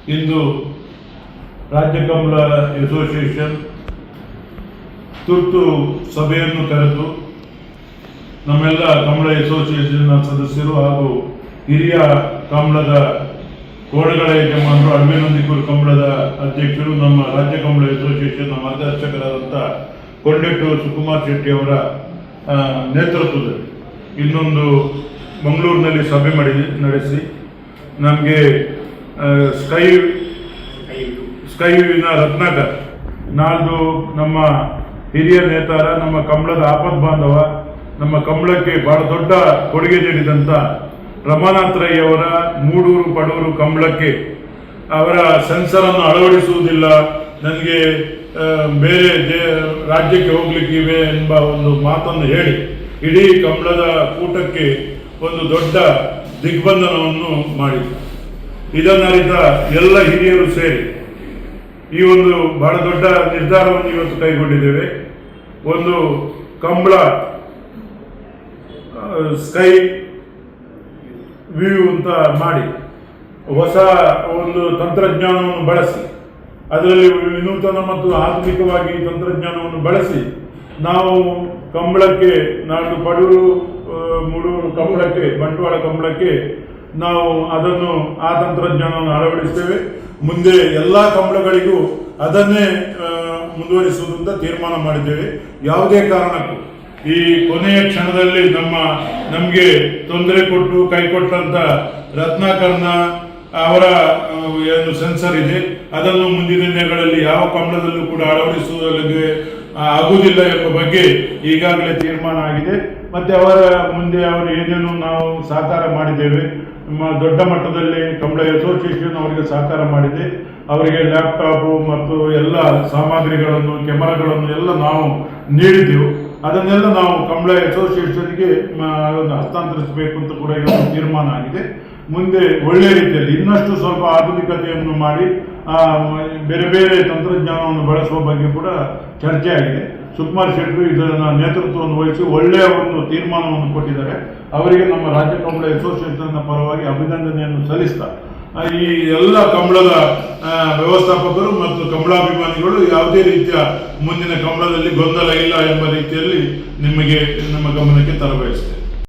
ಇಂದು ರಾಜ್ಯ ಕಮಲ ಅಸೋಸಿಯೇಷನ್ ತುರ್ತು ಸಭೆಯನ್ನು ಕರೆದು ನಮ್ಮೆಲ್ಲ ಕಮಲ ಅಸೋಸಿಯೇಷನ್ನ ಸದಸ್ಯರು ಹಾಗೂ ಹಿರಿಯ ಕಮಲದ ಕೋಡಗಳ ಯಜಮಾನರು ಅಡ್ಮೇನಂದಿಕೂರು ಕಮಲದ ಅಧ್ಯಕ್ಷರು ನಮ್ಮ ರಾಜ್ಯ ಕಮಲ ಅಸೋಸಿಯೇಷನ್ನ ಮಾರ್ಗದರ್ಶಕರಾದಂಥ ಕೊಂಡೆಟ್ಟು ಸುಕುಮಾರ್ ಶೆಟ್ಟಿ ಅವರ ನೇತೃತ್ವದಲ್ಲಿ ಇನ್ನೊಂದು ಮಂಗಳೂರಿನಲ್ಲಿ ಸಭೆ ನಡೆಸಿ ನಮಗೆ ಸ್ಕೈವಿನ ರತ್ನಾಕರ್ ನಾಲ್ಕು ನಮ್ಮ ಹಿರಿಯ ನೇತಾರ, ನಮ್ಮ ಕಮಲದ ಆಪದ್ ಬಾಂಧವ, ನಮ್ಮ ಕಮಲಕ್ಕೆ ಬಹಳ ದೊಡ್ಡ ಕೊಡುಗೆ ನೀಡಿದಂಥ ರಮಾನಾಥ್ ರೈ ಅವರ ಮೂಡೂರು ಪಡೂರು ಕಮಲಕ್ಕೆ ಅವರ ಸೆನ್ಸರನ್ನು ಅಳವಡಿಸುವುದಿಲ್ಲ, ನನಗೆ ಬೇರೆ ರಾಜ್ಯಕ್ಕೆ ಹೋಗ್ಲಿಕ್ಕಿವೆ ಎಂಬ ಒಂದು ಮಾತನ್ನು ಹೇಳಿ ಇಡೀ ಕಮಲದ ಕೂಟಕ್ಕೆ ಒಂದು ದೊಡ್ಡ ದಿಗ್ಬಂಧನವನ್ನು ಮಾಡಿದರು. ಇದನ್ನರಿತ ಎಲ್ಲ ಹಿರಿಯರು ಸೇರಿ ಈ ಒಂದು ಬಹಳ ದೊಡ್ಡ ನಿರ್ಧಾರವನ್ನು ಇವತ್ತು ಕೈಗೊಂಡಿದ್ದೇವೆ. ಒಂದು ಕಂಬಳ ಸ್ಕೈ ವ್ಯೂ ಅಂತ ಮಾಡಿ ಹೊಸ ಒಂದು ತಂತ್ರಜ್ಞಾನವನ್ನು ಬಳಸಿ, ಅದರಲ್ಲಿ ವಿನೂತನ ಮತ್ತು ಆಧುನಿಕವಾಗಿ ತಂತ್ರಜ್ಞಾನವನ್ನು ಬಳಸಿ ನಾವು ಕಂಬಳಕ್ಕೆ ನಾಡು ಪಡೂರು ಮೂಡೂರು ಕಂಬಳಕ್ಕೆ ಬಂಟ್ವಾಳ ಕಂಬಳಕ್ಕೆ ನಾವು ಅದನ್ನು ಆ ತಂತ್ರಜ್ಞಾನವನ್ನು ಅಳವಡಿಸ್ತೇವೆ. ಮುಂದೆ ಎಲ್ಲ ಕಂಬಳಗಳಿಗೂ ಅದನ್ನೇ ಮುಂದುವರಿಸುವುದು ಅಂತ ತೀರ್ಮಾನ ಮಾಡಿದ್ದೇವೆ. ಯಾವುದೇ ಕಾರಣಕ್ಕೂ ಈ ಕೊನೆಯ ಕ್ಷಣದಲ್ಲಿ ನಮಗೆ ತೊಂದರೆ ಕೊಟ್ಟು ಕೈಕೊಟ್ಟಂತ ರತ್ನಾಕರ್ನ ಅವರ ಏನು ಸೆನ್ಸರ್ ಇದೆ ಅದನ್ನು ಮುಂದಿನ ದಿನಗಳಲ್ಲಿ ಯಾವ ಕಂಬಳದಲ್ಲೂ ಕೂಡ ಅಳವಡಿಸುವುದಕ್ಕೆ ಆಗುವುದಿಲ್ಲ ಎಂಬ ಬಗ್ಗೆ ಈಗಾಗಲೇ ತೀರ್ಮಾನ ಆಗಿದೆ. ಮತ್ತೆ ಅವರ ಮುಂದೆ ಅವರು ಏನೇನು ನಾವು ಸಹಕಾರ ಮಾಡಿದ್ದೇವೆ, ದೊಡ್ಡ ಮಟ್ಟದಲ್ಲಿ ಕಮಲ ಅಸೋಸಿಯೇಷನ್ ಅವರಿಗೆ ಸಹಕಾರ ಮಾಡಿದೆ. ಅವರಿಗೆ ಲ್ಯಾಪ್ಟಾಪು ಮತ್ತು ಎಲ್ಲ ಸಾಮಗ್ರಿಗಳನ್ನು, ಕೆಮರಾಗಳನ್ನು ಎಲ್ಲ ನಾವು ನೀಡಿದ್ದೆವು. ಅದನ್ನೆಲ್ಲ ನಾವು ಕಮಲ ಅಸೋಸಿಯೇಷನ್ಗೆ ಹಸ್ತಾಂತರಿಸಬೇಕು ಅಂತ ಕೂಡ ಇವತ್ತು ತೀರ್ಮಾನ ಆಗಿದೆ. ಮುಂದೆ ಒಳ್ಳೆಯ ರೀತಿಯಲ್ಲಿ ಇನ್ನಷ್ಟು ಸ್ವಲ್ಪ ಆಧುನಿಕತೆಯನ್ನು ಮಾಡಿ ಬೇರೆ ಬೇರೆ ತಂತ್ರಜ್ಞಾನವನ್ನು ಬಳಸುವ ಬಗ್ಗೆ ಕೂಡ ಚರ್ಚೆ ಆಗಿದೆ. ಸುಕುಮಾರ್ ಶೆಟ್ಟಿ ಇದರ ನೇತೃತ್ವವನ್ನು ವಹಿಸಿ ಒಳ್ಳೆಯ ಒಂದು ತೀರ್ಮಾನವನ್ನು ಕೊಟ್ಟಿದ್ದಾರೆ. ಅವರಿಗೆ ನಮ್ಮ ರಾಜ್ಯ ಕಮಲ ಅಸೋಸಿಯೇಷನ್ನ ಪರವಾಗಿ ಅಭಿನಂದನೆಯನ್ನು ಸಲ್ಲಿಸ್ತಾ ಈ ಎಲ್ಲ ಕಮಲದ ವ್ಯವಸ್ಥಾಪಕರು ಮತ್ತು ಕಮಲಾಭಿಮಾನಿಗಳು ಯಾವುದೇ ರೀತಿಯ ಮುಂದಿನ ಕಮಲದಲ್ಲಿ ಗೊಂದಲ ಇಲ್ಲ ಎಂಬ ರೀತಿಯಲ್ಲಿ ನಿಮಗೆ ನಮ್ಮ ಗಮನಕ್ಕೆ ತರಬಯಸ್ತೇವೆ.